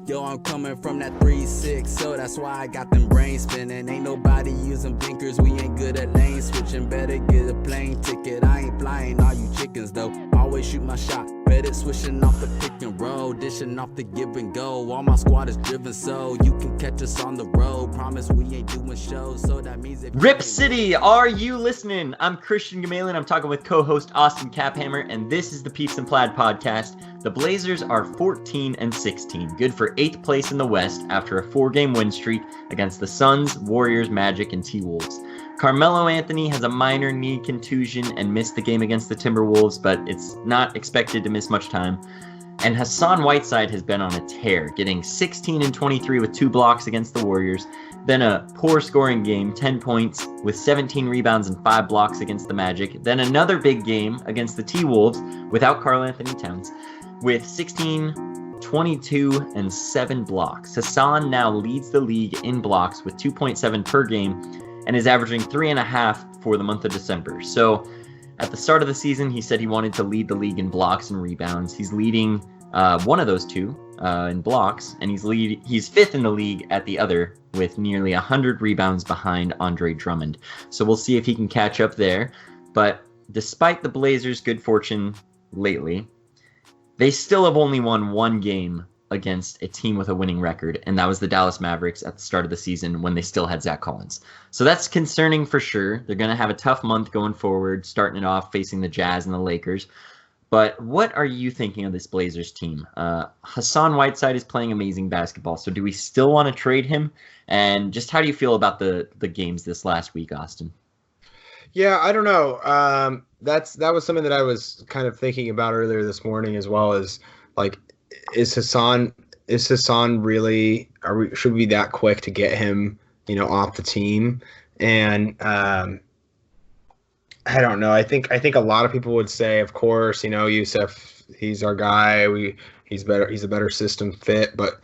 Yo, I'm coming from that 3-6, so that's why I got them brains spinning. Ain't nobody using blinkers, we ain't good at lane switching. Better get a plane ticket, I ain't flying all you chickens though. Always shoot my shot, better switching off the pick and roll, dishing off the give and go. All my squad is driven, so you can catch us on the road. Promise we ain't doing shows, so that means if Rip City, are you listening? I'm Christian Gamalian. I'm talking with co-host Austin Caphammer, and this is the Peeps and Plaid podcast. The Blazers are 14-16, good for 8th place in the West after a 4-game win streak against the Suns, Warriors, Magic, and T-Wolves. Carmelo Anthony has a minor knee contusion and missed the game against the Timberwolves, but it's not expected to miss much time. And Hassan Whiteside has been on a tear, getting 16 and 23 with 2 blocks against the Warriors, then a poor scoring game, 10 points with 17 rebounds and 5 blocks against the Magic, then another big game against the T-Wolves without Karl Anthony Towns, with 16, 22, and 7 blocks. Hassan now leads the league in blocks with 2.7 per game and is averaging 3.5 for the month of December. So at the start of the season, he said he wanted to lead the league in blocks and rebounds. He's leading one of those two in blocks, and he's 5th in the league at the other with nearly 100 rebounds behind Andre Drummond. So we'll see if he can catch up there. But despite the Blazers' good fortune lately, they still have only won 1 game against a team with a winning record, and that was the Dallas Mavericks at the start of the season when they still had Zach Collins. So that's concerning for sure. They're going to have a tough month going forward, starting it off facing the Jazz and the Lakers. But what are you thinking of this Blazers team? Hassan Whiteside is playing amazing basketball, so do we still want to trade him? And just how do you feel about the games this last week, Austin? Yeah, I don't know. That was something that I was kind of thinking about earlier this morning, as well as like, is Hassan really? Should we be that quick to get him, off the team? And I don't know. I think a lot of people would say, of course, Yusuf, he's our guy. He's better. He's a better system fit, but.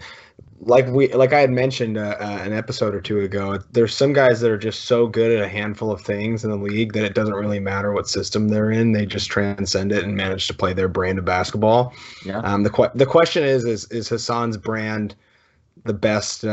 Like I had mentioned an episode or two ago, there's some guys that are just so good at a handful of things in the league that it doesn't really matter what system they're in. They just transcend it and manage to play their brand of basketball. Yeah. The question is Hassan's brand the best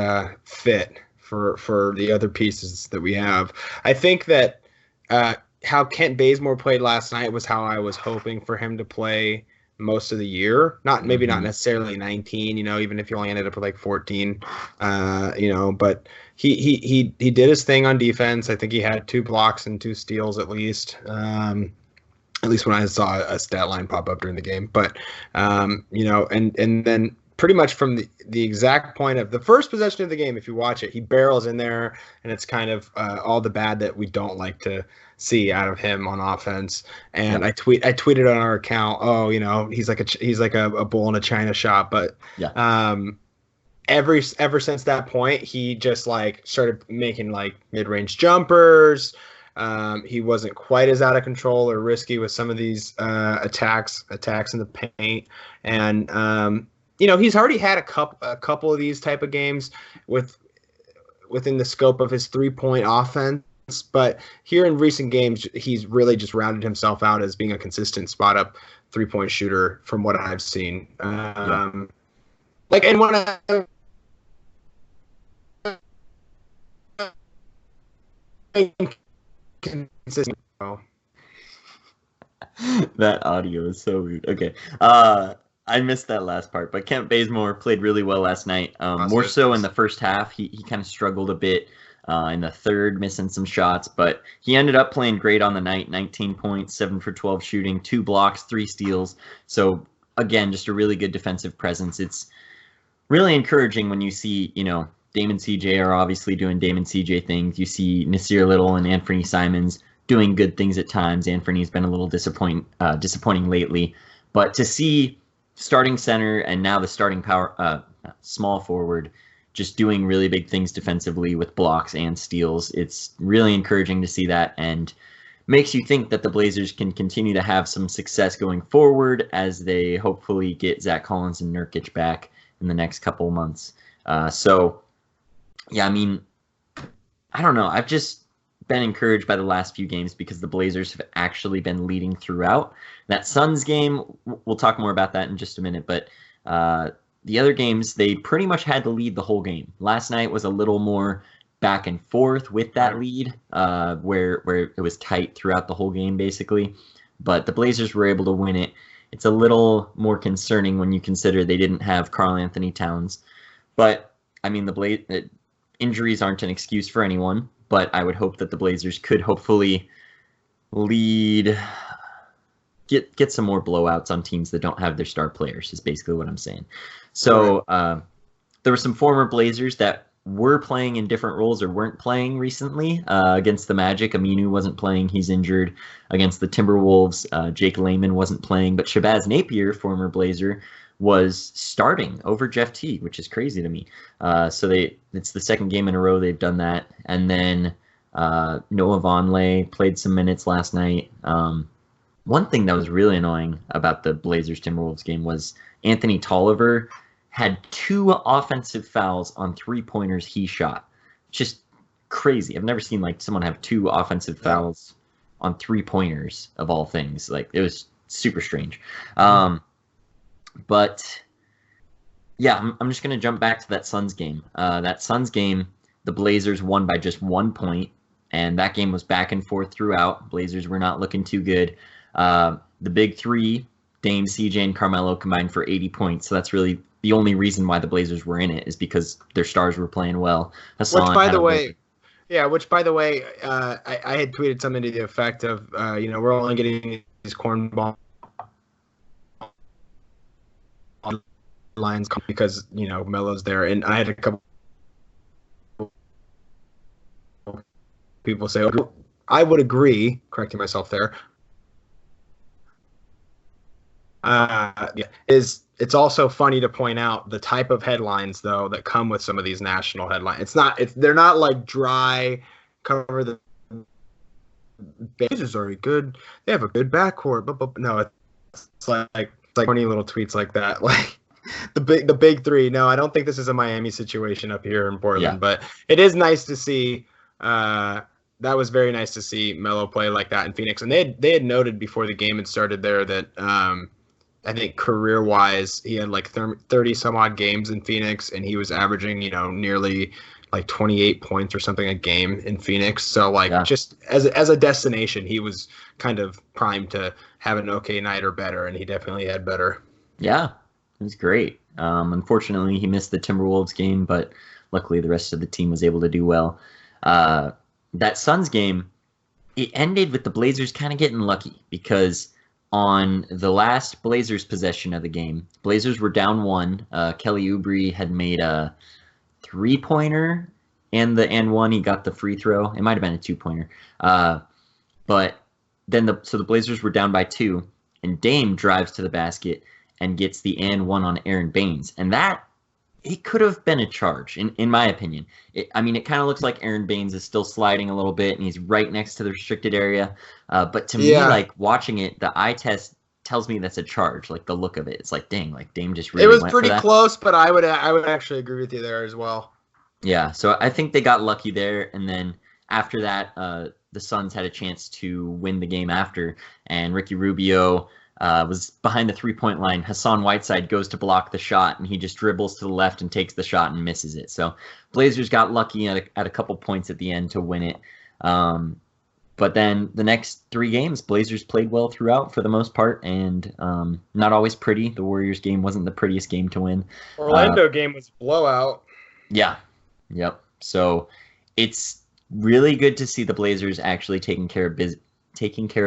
fit for the other pieces that we have? I think that how Kent Bazemore played last night was how I was hoping for him to play most of the year. Not necessarily 19, even if you only ended up with like 14, but he did his thing on defense. I think he had 2 blocks and 2 steals at least when I saw a stat line pop up during the game. But and then pretty much from the exact point of the first possession of the game, if you watch it, he barrels in there, and it's kind of all the bad that we don't like to see out of him on offense. And I tweeted on our account, he's like a bull in a china shop. But ever since that point, he just like started making like mid-range jumpers. He wasn't quite as out of control or risky with some of these attacks in the paint. And he's already had a couple of these type of games within the scope of his 3-point offense. But here in recent games, he's really just rounded himself out as being a consistent spot-up 3-point shooter from what I've seen. And when consistent. That audio is so weird. Okay. I missed that last part, but Kent Bazemore played really well last night. More so in the first half. He kind of struggled a bit in the third, missing some shots, but he ended up playing great on the night. 19 points, 7 for 12 shooting, 2 blocks, 3 steals. So again, just a really good defensive presence. It's really encouraging when you see, Dame and CJ are obviously doing Dame and CJ things. You see Nasir Little and Anthony Simons doing good things at times. Anthony's been a little disappointing lately, but to see starting center and now the starting small forward just doing really big things defensively with blocks and steals. It's really encouraging to see that, and makes you think that the Blazers can continue to have some success going forward as they hopefully get Zach Collins and Nurkic back in the next couple of months. I don't know. I've just been encouraged by the last few games because the Blazers have actually been leading throughout. That Suns game, we'll talk more about that in just a minute, but the other games, they pretty much had the lead the whole game. Last night was a little more back and forth with that lead, where it was tight throughout the whole game, basically. But the Blazers were able to win it. It's a little more concerning when you consider they didn't have Karl Anthony Towns. But, I mean, injuries aren't an excuse for anyone, but I would hope that the Blazers could hopefully get some more blowouts on teams that don't have their star players, is basically what I'm saying. So there were some former Blazers that were playing in different roles or weren't playing recently. Against the Magic, Aminu wasn't playing. He's injured. Against the Timberwolves, Jake Layman wasn't playing. But Shabazz Napier, former Blazer, was starting over Jeff Teague, which is crazy to me. So it's the second game in a row they've done that. And then Noah Vonleh played some minutes last night. One thing that was really annoying about the Blazers-Timberwolves game was Anthony Tolliver had 2 offensive fouls on 3-pointers he shot. Just crazy. I've never seen someone have 2 offensive fouls on 3-pointers, of all things. It was super strange. But yeah, I'm just going to jump back to that Suns game. That Suns game, the Blazers won by just 1 point, and that game was back and forth throughout. Blazers were not looking too good. The big three, Dame, CJ, and Carmelo, combined for 80 points. So that's really the only reason why the Blazers were in it, is because their stars were playing well. Hassan, which, by the way, I had tweeted something to the effect of, we're only getting these cornball lines because, Melo's there. And I had a couple people say, I would agree, correcting myself there. It's also funny to point out the type of headlines, though, that come with some of these national headlines. They're not like dry cover the Blazers are good. They have a good backcourt, but no, it's like funny little tweets like that, like the big three. No, I don't think this is a Miami situation up here in Portland, but it is nice to see. That was very nice to see Melo play like that in Phoenix, and they had noted before the game had started there that I think career-wise, he had 30 some odd games in Phoenix, and he was averaging, nearly 28 points or something a game in Phoenix. So just as a destination, he was kind of primed to have an okay night or better, and he definitely had better. Yeah, it was great. Unfortunately, he missed the Timberwolves game, but luckily the rest of the team was able to do well. That Suns game, it ended with the Blazers kind of getting lucky, because on the last Blazers possession of the game, Blazers were down 1. Kelly Oubre had made a 3-pointer and one. He got the free throw. It might have been a 2-pointer. But then the Blazers were down by 2, and Dame drives to the basket and gets the and one on Aaron Baines. And that, it could have been a charge, in my opinion. It kind of looks like Aaron Baines is still sliding a little bit, and he's right next to the restricted area. But to me, watching it, the eye test tells me that's a charge. The look of it, it's dang, Dame just really went for that. It was pretty close, but I would actually agree with you there as well. Yeah, so I think they got lucky there, and then after that, the Suns had a chance to win the game after, and Ricky Rubio was behind the 3-point line. Hassan Whiteside goes to block the shot, and he just dribbles to the left and takes the shot and misses it. So Blazers got lucky at a couple points at the end to win it. But then the next 3 games, Blazers played well throughout for the most part, and not always pretty. The Warriors game wasn't the prettiest game to win. Orlando game was blowout. Yeah. Yep. So it's really good to see the Blazers actually taking care of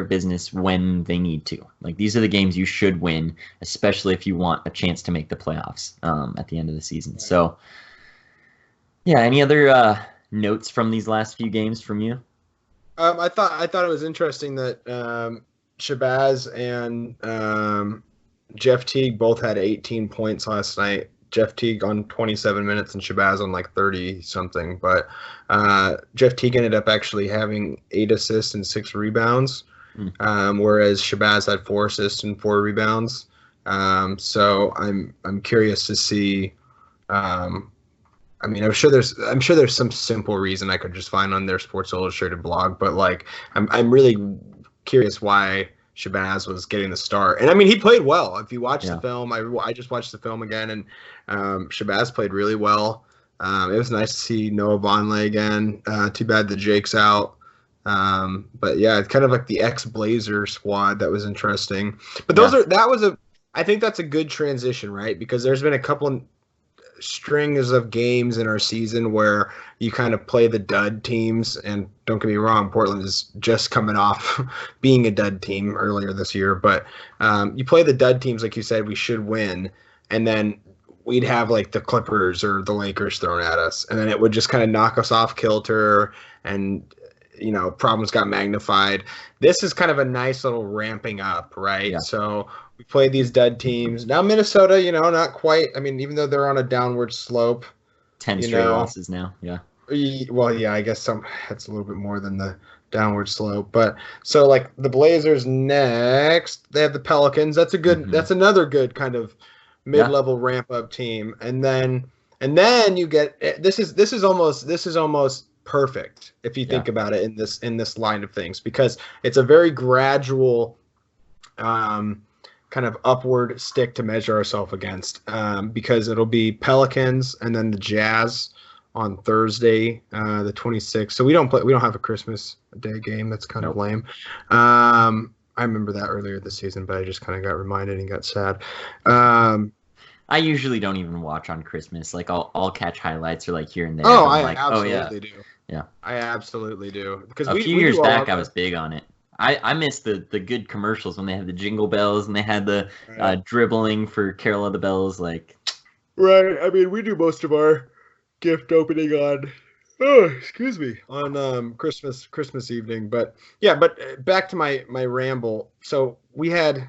business when they need to. These are the games you should win, especially if you want a chance to make the playoffs at the end of the season. So, yeah, any other notes from these last few games from you? I thought it was interesting that Shabazz and Jeff Teague both had 18 points last night. Jeff Teague on 27 minutes and Shabazz on 30 something. But Jeff Teague ended up actually having 8 assists and 6 rebounds, whereas Shabazz had 4 assists and 4 rebounds. So I'm curious to see. I'm sure there's some simple reason I could just find on their Sports Illustrated blog, but I'm really curious why Shabazz was getting the start. And I mean, he played well. If you watch Yeah. the film, I just watched the film again, and Shabazz played really well. It was nice to see Noah Vonleh again. Too bad the Jake's out. But yeah, it's kind of like the ex-Blazer squad. That was interesting. But I think that's a good transition, right? Because there's been a couple strings of games in our season where you kind of play the dud teams, and don't get me wrong, Portland is just coming off being a dud team earlier this year, but you play the dud teams like you said we should win, and then we'd have like the Clippers or the Lakers thrown at us, and then it would just kind of knock us off kilter, and problems got magnified. This is kind of a nice little ramping up, right? Yeah. So we played these dud teams. Now Minnesota, not quite. I mean, even though they're on a downward slope. 10 straight losses now, yeah. Well, yeah, I guess that's a little bit more than the downward slope. But so like the Blazers next, they have the Pelicans. That's that's another good kind of mid-level ramp up team. And then you get this is almost perfect if you think about it in this line of things, because it's a very gradual kind of upward stick to measure ourselves against, because it'll be Pelicans and then the Jazz on Thursday, the 26th. So we don't have a Christmas Day game. That's kind of lame. I remember that earlier this season, but I just kind of got reminded and got sad. I usually don't even watch on Christmas. Like I'll catch highlights or like here and there. Oh, I absolutely do. Yeah, I absolutely do. Because a few years back, I was big on it. I miss the good commercials when they had the jingle bells and they had the dribbling for Carol of the Bells. Like, right. I mean, we do most of our gift opening on Christmas evening. But yeah, back to my ramble. So we had,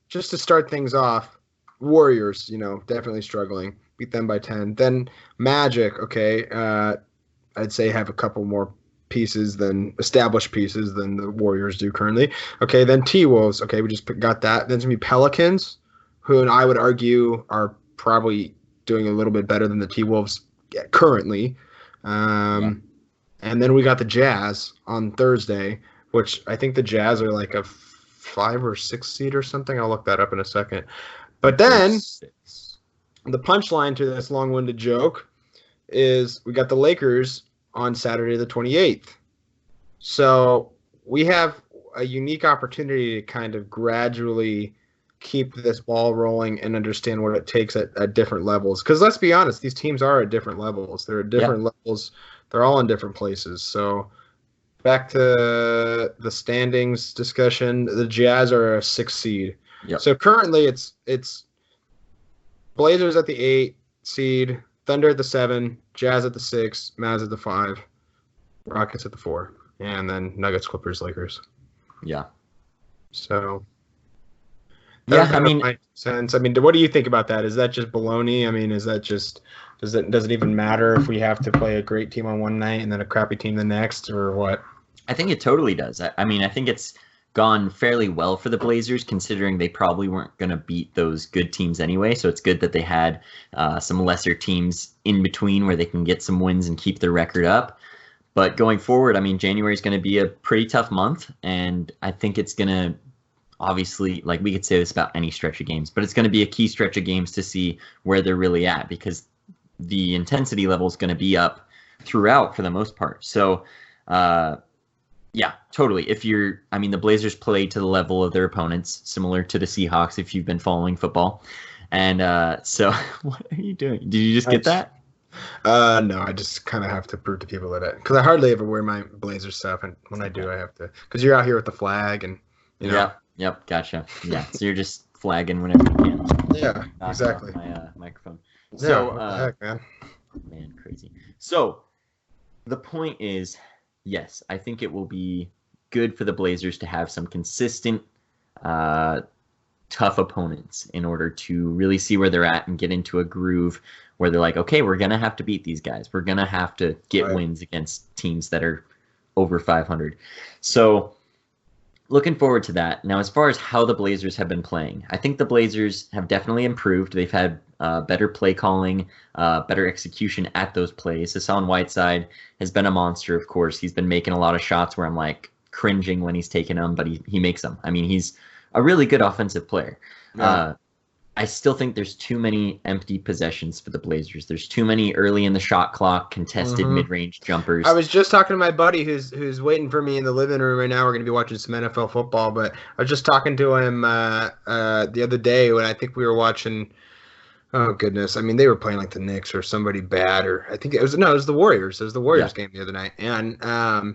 just to start things off, Warriors, definitely struggling. Beat them by 10. Then Magic, okay, I'd say have a couple more established pieces than the Warriors do currently. Okay, then T-Wolves. Okay, we just got that. Then it's going to be Pelicans, who I would argue are probably doing a little bit better than the T-Wolves currently. And then we got the Jazz on Thursday, which I think the Jazz are like a 5 or 6 seed or something. I'll look that up in a second. But then the punchline to this long-winded joke is we got the Lakers on Saturday the 28th. So we have a unique opportunity to kind of gradually keep this ball rolling and understand what it takes at different levels. Because let's be honest, these teams are at different levels. They're at different levels. They're all in different places. So back to the standings discussion, the Jazz are a 6 seed. Yep. So currently it's Blazers at the 8 seed, Thunder at the 7, Jazz at the 6, Mavs at the 5, Rockets at the 4, and then Nuggets, Clippers, Lakers. Yeah. So. I mean, my sense. I mean, what do you think about that? Is that just baloney? I mean, is that just does it even matter if we have to play a great team on one night and then a crappy team the next, or what? I think it totally does. I mean, I think it's gone fairly well for the Blazers, considering they probably weren't going to beat those good teams anyway. So it's good that they had some lesser teams in between where they can get some wins and keep their record up. But going forward, I mean, January is going to be a pretty tough month, and I think it's going to obviously, like we could say this about any stretch of games, but it's going to be a key stretch of games to see where they're really at, because the intensity level is going to be up throughout for the most part. So, yeah, totally. The Blazers play to the level of their opponents, similar to the Seahawks, if you've been following football. And so what are you doing? Did you just get that? No, I just kind of have to prove to people that because I hardly ever wear my Blazer stuff, and when I do, I have to, because you're out here with the flag and Yep, gotcha. Yeah, so you're just flagging whenever you can. Yeah, exactly. My microphone. So, what the heck, man? Man, crazy. So, the point is, yes, I think it will be good for the Blazers to have some consistent, tough opponents in order to really see where they're at and get into a groove where they're like, okay, we're going to have to beat these guys. We're going to have to get wins against teams that are over 500. So, looking forward to that. Now, as far as how the Blazers have been playing, I think the Blazers have definitely improved. They've had better play calling, better execution at those plays. Hassan Whiteside has been a monster, of course. He's been making a lot of shots where I'm like cringing when he's taking them, but he makes them. I mean, he's a really good offensive player. Yeah. I still think there's too many empty possessions for the Blazers. There's too many early in the shot clock contested mid-range jumpers. I was just talking to my buddy who's waiting for me in the living room right now. We're going to be watching some NFL football, but I was just talking to him the other day when I think we were watching. Oh goodness! I mean, they were playing like the Knicks or somebody bad, or I think it was the Warriors. It was the Warriors game the other night, and I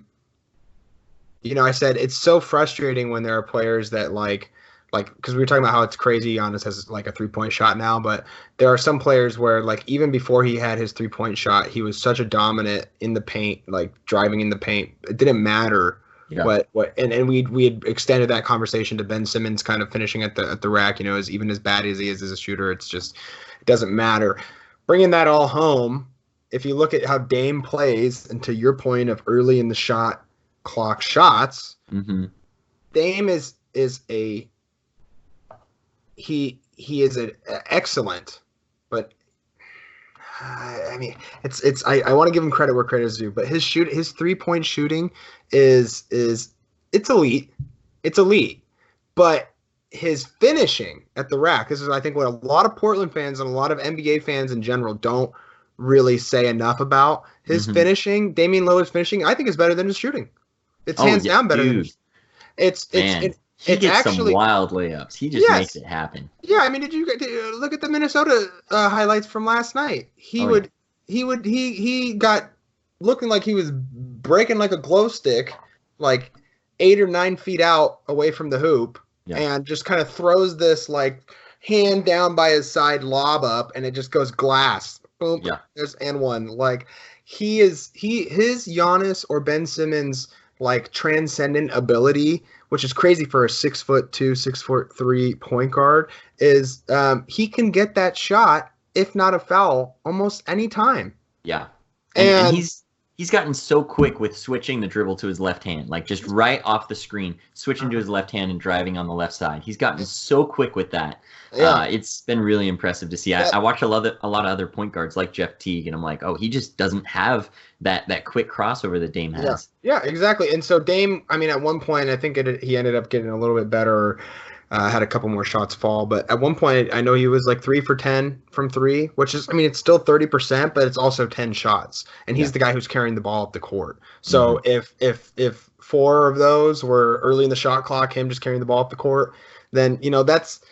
said it's so frustrating when there are players that like because we were talking about how it's crazy Giannis has like a 3-point shot now, but there are some players where like even before he had his 3-point shot, he was such a dominant in the paint, like driving in the paint. It didn't matter what and we had extended that conversation to Ben Simmons kind of finishing at the rack, as even as bad as he is as a shooter, it doesn't matter. Bringing that all home, if you look at how Dame plays, and to your point of early in the shot clock shots, Dame is he is an excellent, but I mean it's I want to give him credit where credit is due, but his 3-point shooting is it's elite. It's elite. But his finishing at the rack, this is I think what a lot of Portland fans and a lot of NBA fans in general don't really say enough about. His finishing, Damian Lillard's finishing, I think is better than his shooting. It's hands down better than his. He gets actually some wild layups. He just makes it happen. Yeah, I mean, did you look at the Minnesota highlights from last night? He got looking like he was breaking like a glow stick, like 8 or 9 feet out away from the hoop, and just kind of throws this like hand down by his side lob up, and it just goes glass. Boom. Yeah. There's and one. Like his Giannis or Ben Simmons like transcendent ability, which is crazy for a 6'2", 6'3" point guard, is he can get that shot, if not a foul, almost any time. Yeah. And he's gotten so quick with switching the dribble to his left hand, like just right off the screen, switching to his left hand and driving on the left side. He's gotten so quick with that. Yeah. It's been really impressive to see. I watch a lot of other point guards like Jeff Teague, and I'm like, oh, he just doesn't have that quick crossover that Dame has. Yeah, exactly. And so Dame, I mean, at one point, I think he ended up getting a little bit better, had a couple more shots fall. But at one point, I know he was like 3 for 10 from 3, which is, I mean, it's still 30%, but it's also 10 shots. And he's the guy who's carrying the ball up the court. So if 4 of those were early in the shot clock, him just carrying the ball up the court, then, that's –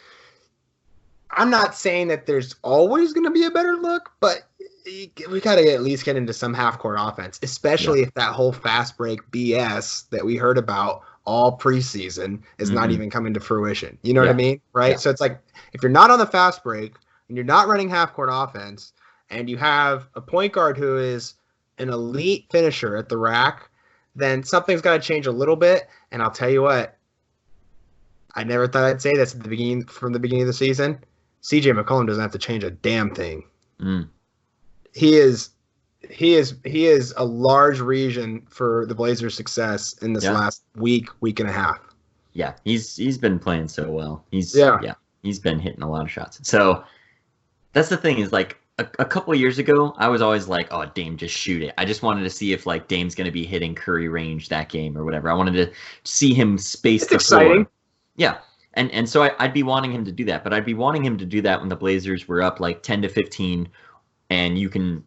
I'm not saying that there's always going to be a better look, but we got to at least get into some half-court offense, especially if that whole fast break BS that we heard about all preseason is not even coming to fruition. You know what I mean? Right? Yeah. So it's like if you're not on the fast break and you're not running half-court offense and you have a point guard who is an elite finisher at the rack, then something's got to change a little bit. And I'll tell you what, I never thought I'd say this from the beginning of the season. CJ McCollum doesn't have to change a damn thing. He is a large reason for the Blazers' success in this last week and a half. Yeah, he's been playing so well. He's been hitting a lot of shots. So that's the thing is like a couple of years ago, I was always like, oh, Dame, just shoot it. I just wanted to see if like Dame's going to be hitting Curry range that game or whatever. I wanted to see him space the exciting floor. Yeah. And so I'd be wanting him to do that, but I'd be wanting him to do that when the Blazers were up like 10-15, and you can,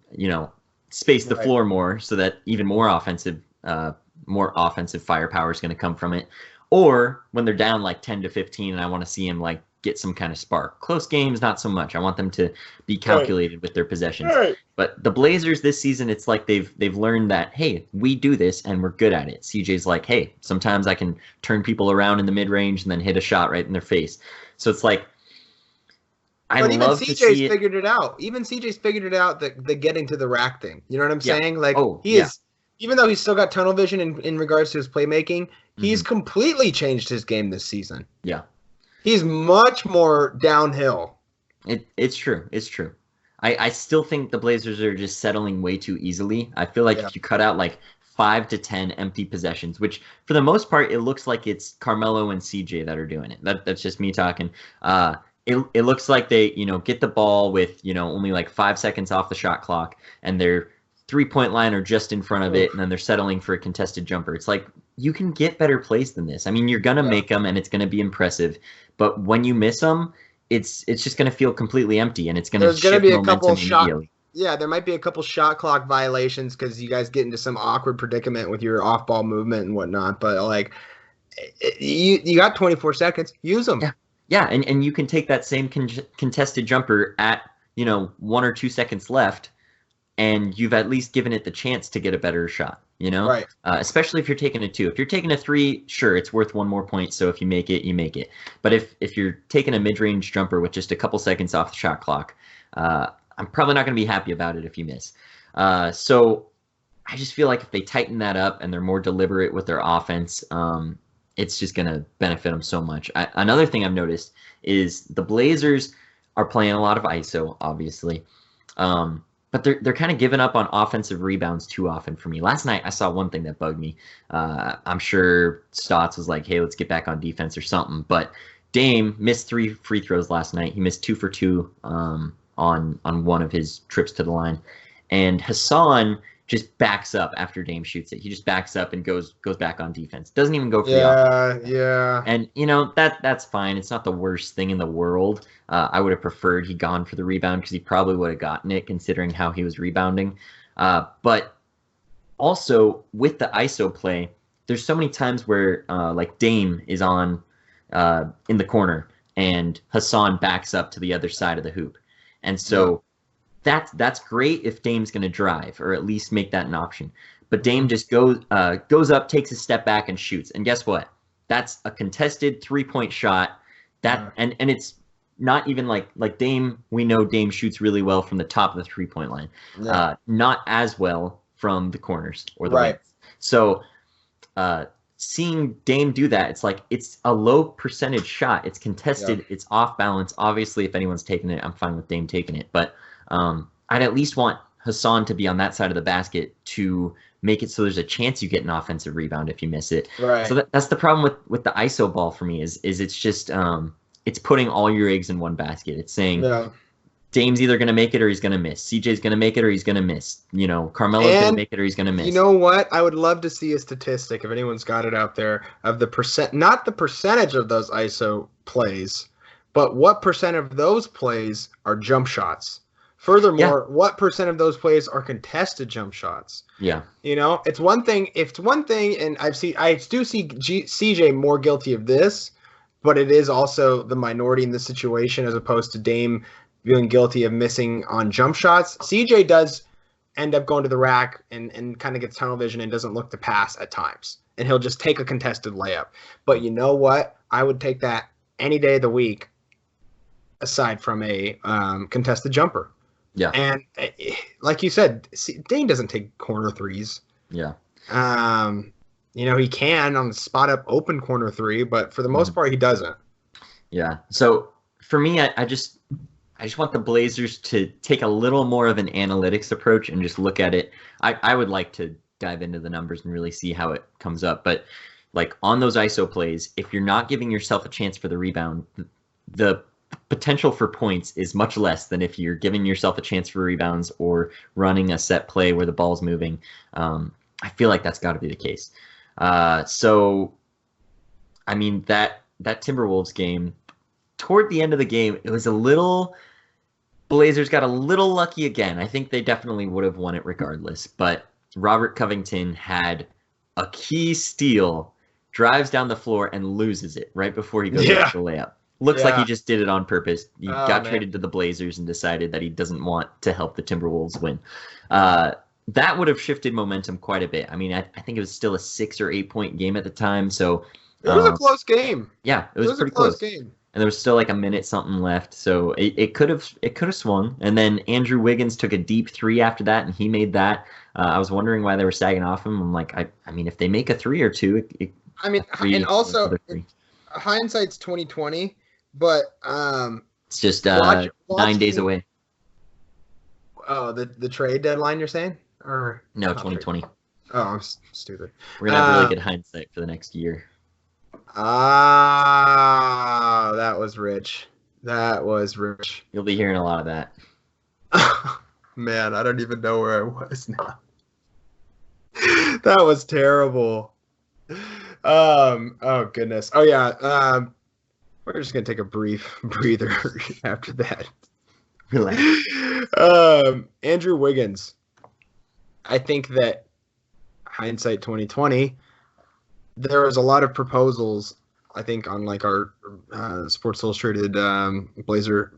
space the floor more so that even more offensive firepower is going to come from it. Or when they're down like 10-15, and I want to see him like get some kind of spark. Close games, not so much. I want them to be calculated with their possessions. But the Blazers this season, it's like they've learned that, hey, we do this and we're good at it. CJ's like, hey, sometimes I can turn people around in the mid-range and then hit a shot right in their face. So it's like, but even CJ's figured it out. Even CJ's figured it out, the getting to the rack thing. You know what I'm saying? Like is, even though he's still got tunnel vision in regards to his playmaking, he's completely changed his game this season. Yeah. He's much more downhill. It's true. It's true. I still think the Blazers are just settling way too easily. I feel like if you cut out like 5 to 10 empty possessions, which for the most part, it looks like it's Carmelo and CJ that are doing it. That's just me talking. It looks like they, get the ball with, only like 5 seconds off the shot clock, and their 3-point line are just in front of it, and then they're settling for a contested jumper. It's like, you can get better plays than this. I mean, you're gonna make them, and it's gonna be impressive. But when you miss them, it's just gonna feel completely empty, and it's gonna shift momentum immediately. Yeah, there might be a couple shot clock violations because you guys get into some awkward predicament with your off-ball movement and whatnot. But like, you got 24 seconds. Use them. Yeah, and you can take that same contested jumper at 1 or 2 seconds left, and you've at least given it the chance to get a better shot. Right. Especially if you're taking a 2. If you're taking a 3, sure, it's worth 1 more point. So if you make it, you make it. But if you're taking a mid-range jumper with just a couple seconds off the shot clock, I'm probably not going to be happy about it if you miss. So I just feel like if they tighten that up and they're more deliberate with their offense, it's just going to benefit them so much. Another thing I've noticed is the Blazers are playing a lot of ISO, obviously. But they're kind of giving up on offensive rebounds too often for me. Last night, I saw one thing that bugged me. I'm sure Stotts was like, hey, let's get back on defense or something. But Dame missed 3 free throws last night. He missed 2 for 2 on one of his trips to the line. And Hassan just backs up after Dame shoots it. He just backs up and goes back on defense. Doesn't even go for the offense. Yeah. And that's fine. It's not the worst thing in the world. I would have preferred he'd gone for the rebound because he probably would have gotten it considering how he was rebounding. But also with the ISO play, there's so many times where like Dame is on in the corner and Hassan backs up to the other side of the hoop. And so that's great if Dame's going to drive or at least make that an option. But Dame just goes up, takes a step back, and shoots. And guess what? That's a contested 3-point shot. And it's not even like Dame. We know Dame shoots really well from the top of the 3-point line. Yeah. Not as well from the corners or the wings. So seeing Dame do that, it's like it's a low percentage shot. It's contested. It's off balance. Obviously, if anyone's taking it, I'm fine with Dame taking it. But I'd at least want Hassan to be on that side of the basket to make it so there's a chance you get an offensive rebound if you miss it. Right. So that's the problem with the ISO ball for me is it's just it's putting all your eggs in one basket. It's saying Dame's either going to make it or he's going to miss. CJ's going to make it or he's going to miss. Carmelo's going to make it or he's going to miss. You know what? I would love to see a statistic, if anyone's got it out there, of the percent, not the percentage of those ISO plays, but what percent of those plays are jump shots. Furthermore, what percent of those plays are contested jump shots? Yeah. It's one thing, and I do see CJ more guilty of this, but it is also the minority in this situation as opposed to Dame being guilty of missing on jump shots. CJ does end up going to the rack and kind of gets tunnel vision and doesn't look to pass at times. And he'll just take a contested layup. But you know what? I would take that any day of the week aside from a contested jumper. Yeah. And like you said, Dame doesn't take corner threes. Yeah. He can on the spot up open corner 3, but for the most part, he doesn't. Yeah. So for me, I just want the Blazers to take a little more of an analytics approach and just look at it. I would like to dive into the numbers and really see how it comes up. But like on those ISO plays, if you're not giving yourself a chance for the rebound, the potential for points is much less than if you're giving yourself a chance for rebounds or running a set play where the ball's moving. I feel like that's got to be the case. So, I mean, that Timberwolves game, toward the end of the game, it was Blazers got a little lucky again. I think they definitely would have won it regardless. But Robert Covington had a key steal, drives down the floor, and loses it right before he goes to the layup. Looks like he just did it on purpose. He got traded to the Blazers and decided that he doesn't want to help the Timberwolves win. That would have shifted momentum quite a bit. I mean, I think it was still a 6 or 8 point game at the time. So it was a close game. Yeah, it was pretty close game. And there was still like a minute something left. So it could have swung. And then Andrew Wiggins took a deep 3 after that, and he made that. I was wondering why they were sagging off him. I'm like, I mean, if they make a 3 or 2, and also hindsight's 2020. But it's just 9 days away. Oh, the trade deadline, you're saying? Or no, 2020. Oh, I'm stupid. We're gonna have really good hindsight for the next year. Ah, that was rich. You'll be hearing a lot of that. Man, I don't even know where I was now. That was terrible. Oh goodness. Oh yeah. We're just gonna take a brief breather after that. Relax. Andrew Wiggins. I think that hindsight 2020, there was a lot of proposals. I think on like our Sports Illustrated Blazers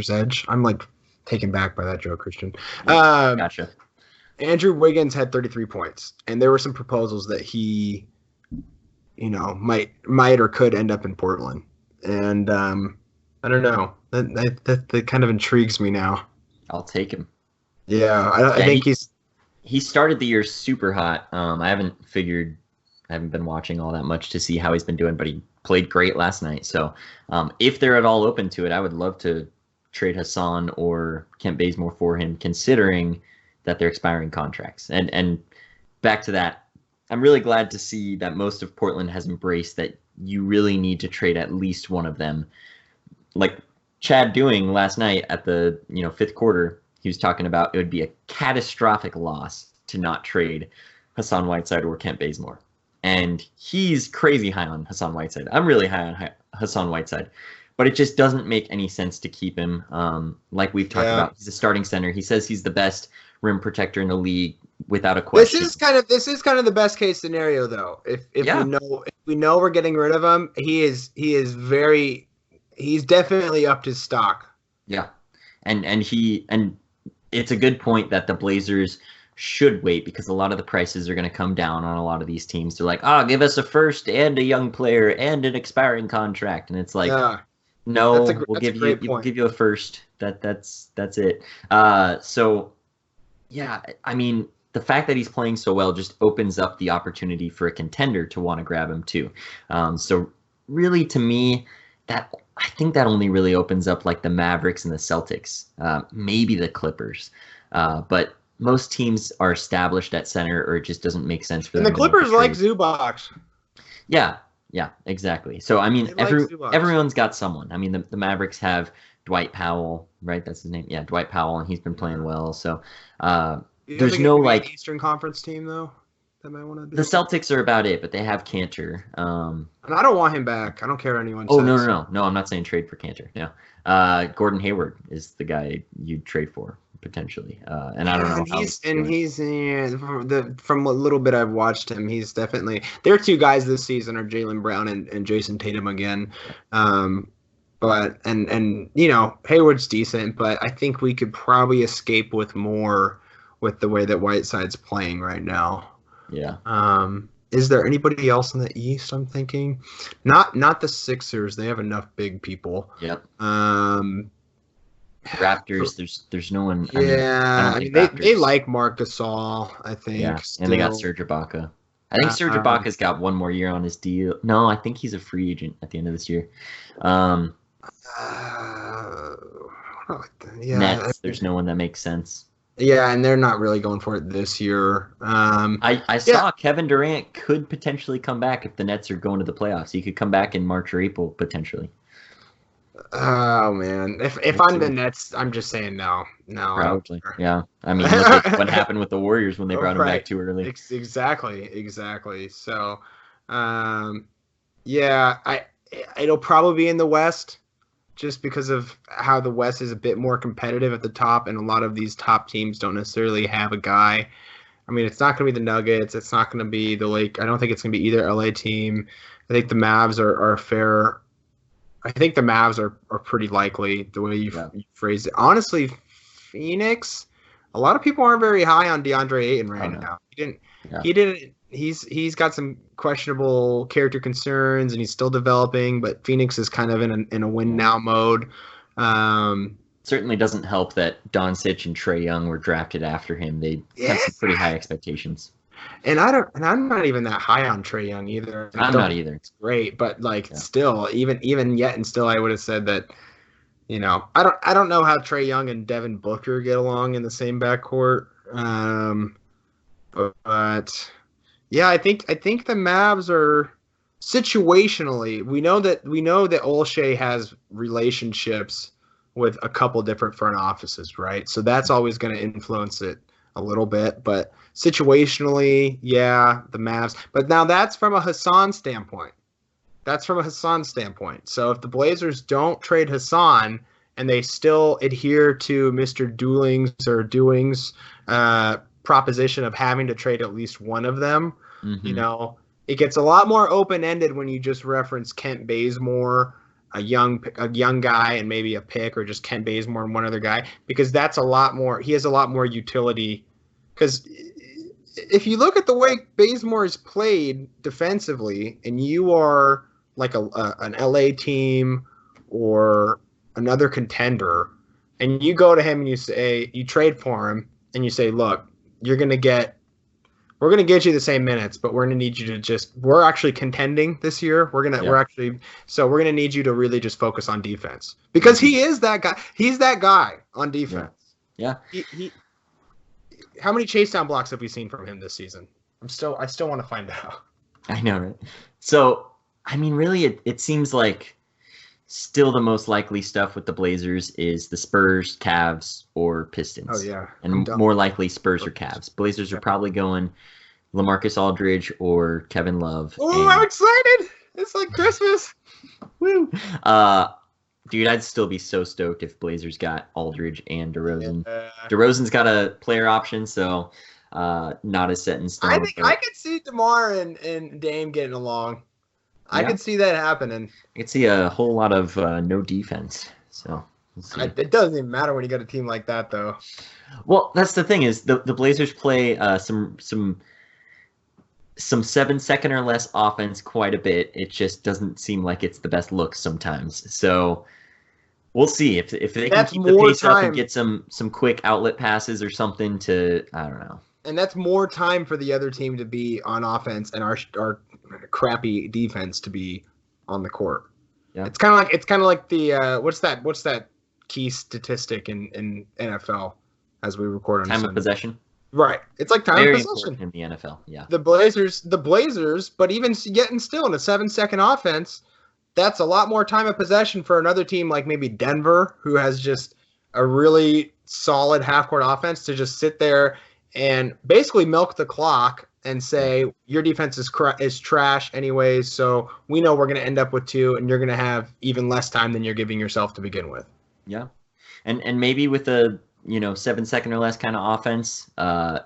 Edge. I'm like taken back by that joke, Christian. Gotcha. Andrew Wiggins had 33 points, and there were some proposals that he, might or could end up in Portland. And I don't know. That kind of intrigues me now. I'll take him. Yeah, I think he started the year super hot. I haven't been watching all that much to see how he's been doing, but he played great last night. So if they're at all open to it, I would love to trade Hassan or Kent Bazemore for him, considering that they're expiring contracts. And back to that, I'm really glad to see that most of Portland has embraced that you really need to trade at least one of them. Like Chad doing last night at the fifth quarter, he was talking about it would be a catastrophic loss to not trade Hassan Whiteside or Kent Bazemore. And he's crazy high on Hassan Whiteside. I'm really high on Hassan Whiteside. But it just doesn't make any sense to keep him. Like we've talked about, he's a starting center. He says he's the best rim protector in the league without a question. This is kind of the best case scenario, though. If we know we're getting rid of him, he's definitely upped his stock. Yeah, and it's a good point that the Blazers should wait, because a lot of the prices are going to come down on a lot of these teams. They're like, give us a first and a young player and an expiring contract, and it's like, no, we'll give you a first. That's it. So yeah, I mean, the fact that he's playing so well just opens up the opportunity for a contender to want to grab him too. So really, to me, I think that only really opens up like the Mavericks and the Celtics, maybe the Clippers, but most teams are established at center, or it just doesn't make sense for them. And the Clippers like Zubac. Yeah, exactly. So I mean, everyone's got someone. I mean, the Mavericks have Dwight Powell, right? That's his name. Yeah, Dwight Powell, and he's been playing well. So there's no like Eastern Conference team though that might want to do. The Celtics are about it, but they have Cantor. And I don't want him back. I don't care what anyone says. No. I'm not saying trade for Cantor. No. Gordon Hayward is the guy you'd trade for potentially, and I don't know. From what little bit I've watched him, he's definitely. Their two guys this season are Jaylen Brown and Jason Tatum again. But Hayward's decent, but I think we could probably escape with more with the way that Whiteside's playing right now. Yeah. Is there anybody else in the East? I'm thinking, not the Sixers. They have enough big people. Yep. Raptors. There's no one. They like Marc Gasol, I think. Yeah, and they got Serge Ibaka. I think Serge Ibaka's got one more year on his deal. No, I think he's a free agent at the end of this year. Nets. There's no one that makes sense. Yeah, and they're not really going for it this year. I saw Kevin Durant could potentially come back if the Nets are going to the playoffs. He could come back in March or April potentially. Oh man, if I'm the Nets, I'm just saying no. Probably, yeah. I mean, look at what happened with the Warriors when they brought him back too early. Exactly. So, it'll probably be in the West, just because of how the West is a bit more competitive at the top, and a lot of these top teams don't necessarily have a guy. I mean, it's not going to be the Nuggets. It's not going to be the Lake. I don't think it's going to be either LA team. I think the Mavs are fair. I think the Mavs are pretty likely, the way you phrased it. Honestly, Phoenix, a lot of people aren't very high on DeAndre Ayton now. He's got some questionable character concerns, and he's still developing, but Phoenix is kind of in a win now mode. Certainly doesn't help that Doncic and Trae Young were drafted after him. They have some pretty high expectations. And I'm not even that high on Trae Young either. I'm not either. It's great, but still, even yet and still, I would have said that. I don't know how Trae Young and Devin Booker get along in the same backcourt. But yeah, I think the Mavs are situationally. We know that Olshey has relationships with a couple different front offices, right? So that's always going to influence it a little bit, but situationally, yeah, the Mavs. But now that's from a Hassan standpoint. So if the Blazers don't trade Hassan and they still adhere to Mr. Doing's proposition of having to trade at least one of them, it gets a lot more open-ended when you just reference Kent Bazemore, a young guy, and maybe a pick, or just Kent Bazemore and one other guy, because that's a lot more. He has a lot more utility. Because if you look at the way Bazemore is played defensively, and you are like an LA team or another contender, and you go to him and you trade for him, and you say, look, we're going to get you the same minutes, but we're going to need you to we're actually contending this year. We're going to need you to really just focus on defense, because he is that guy. He's that guy on defense. Yeah. How many chase down blocks have we seen from him this season? I still want to find out. I know, right? So, I mean, really, it seems like still the most likely stuff with the Blazers is the Spurs, Cavs, or Pistons. Oh, yeah. And more likely Spurs or Cavs. Blazers are probably going LaMarcus Aldridge or Kevin Love. Oh, I'm excited. It's like Christmas. Woo. Dude, I'd still be so stoked if Blazers got Aldridge and DeRozan. DeRozan's got a player option, so not as set in stone. I think I could see DeMar and Dame getting along. I could see that happening. I could see a whole lot of no defense. So it doesn't even matter when you got a team like that, though. Well, that's the thing is the Blazers play some 7-second or less offense quite a bit. It just doesn't seem like it's the best look sometimes. So we'll see if they can keep the pace up and get some quick outlet passes or something to, I don't know. And that's more time for the other team to be on offense and our crappy defense to be on the court. Yeah, it's kind of like the what's that key statistic in NFL as we record on time Sunday? Of possession. Right, it's like time Very of possession important in the NFL. Yeah, the Blazers, but even getting still in a 7-second offense, that's a lot more time of possession for another team like maybe Denver, who has just a really solid half-court offense, to just sit there and basically milk the clock and say your defense is trash anyways, so we know we're going to end up with 2, and you're going to have even less time than you're giving yourself to begin with. Yeah, and maybe with a 7-second or less kind of offense,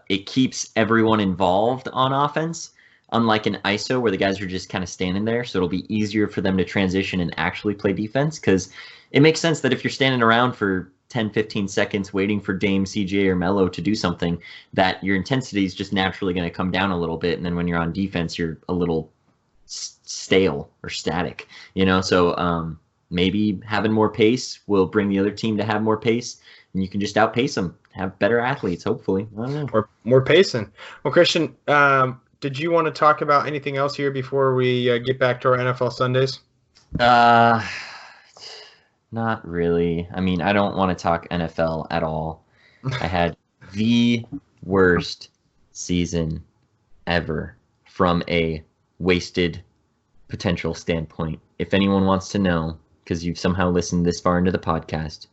it keeps everyone involved on offense, unlike an ISO where the guys are just kind of standing there. So it'll be easier for them to transition and actually play defense, because it makes sense that if you're standing around for 10, 15 seconds waiting for Dame, CJ, or Melo to do something, that your intensity is just naturally going to come down a little bit. And then when you're on defense, you're a little stale or static, So maybe having more pace will bring the other team to have more pace, and you can just outpace them, have better athletes, hopefully. I don't know. Or more pacing. Well, Christian, did you want to talk about anything else here before we get back to our NFL Sundays? Not really. I mean, I don't want to talk NFL at all. I had the worst season ever from a wasted potential standpoint. If anyone wants to know, because you've somehow listened this far into the podcast,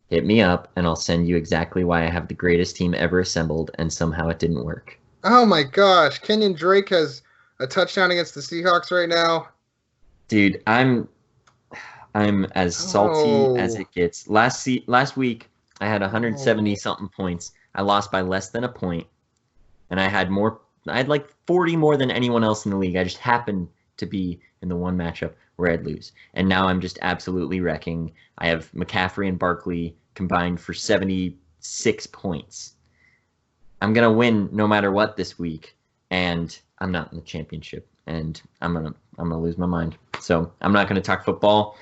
hit me up and I'll send you exactly why I have the greatest team ever assembled and somehow it didn't work. Oh my gosh. Kenyon Drake has a touchdown against the Seahawks right now. Dude, I'm as salty as it gets. Last week, I had 170 something points. I lost by less than a point, and I had like 40 more than anyone else in the league. I just happened to be in the one matchup where I'd lose, and now I'm just absolutely wrecking. I have McCaffrey and Barkley combined for 76 points. I'm gonna win no matter what this week, and I'm not in the championship, and I'm gonna lose my mind. So I'm not gonna talk football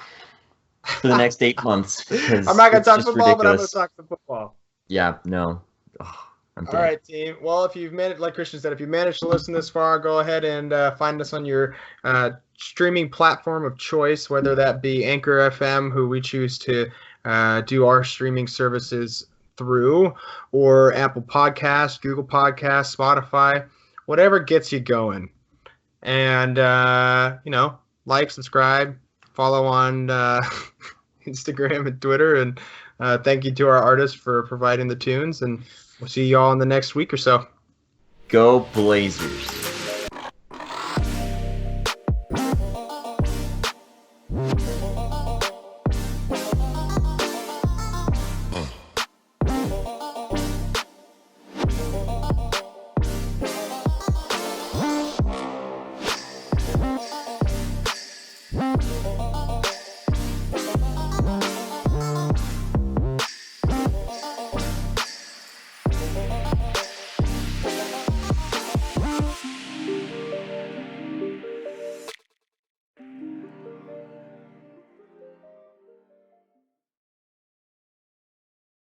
for the next 8 months. I'm not going to talk football, but I'm going to talk some football. Yeah, no. Oh, I'm dead. All right, team. Well, if you've managed, like Christian said, if you managed to listen this far, go ahead and find us on your streaming platform of choice, whether that be Anchor FM, who we choose to do our streaming services through, or Apple Podcasts, Google Podcasts, Spotify, whatever gets you going. And, like, subscribe, follow on Instagram and Twitter, and thank you to our artists for providing the tunes. And We'll see y'all in the next week or so. Go Blazers.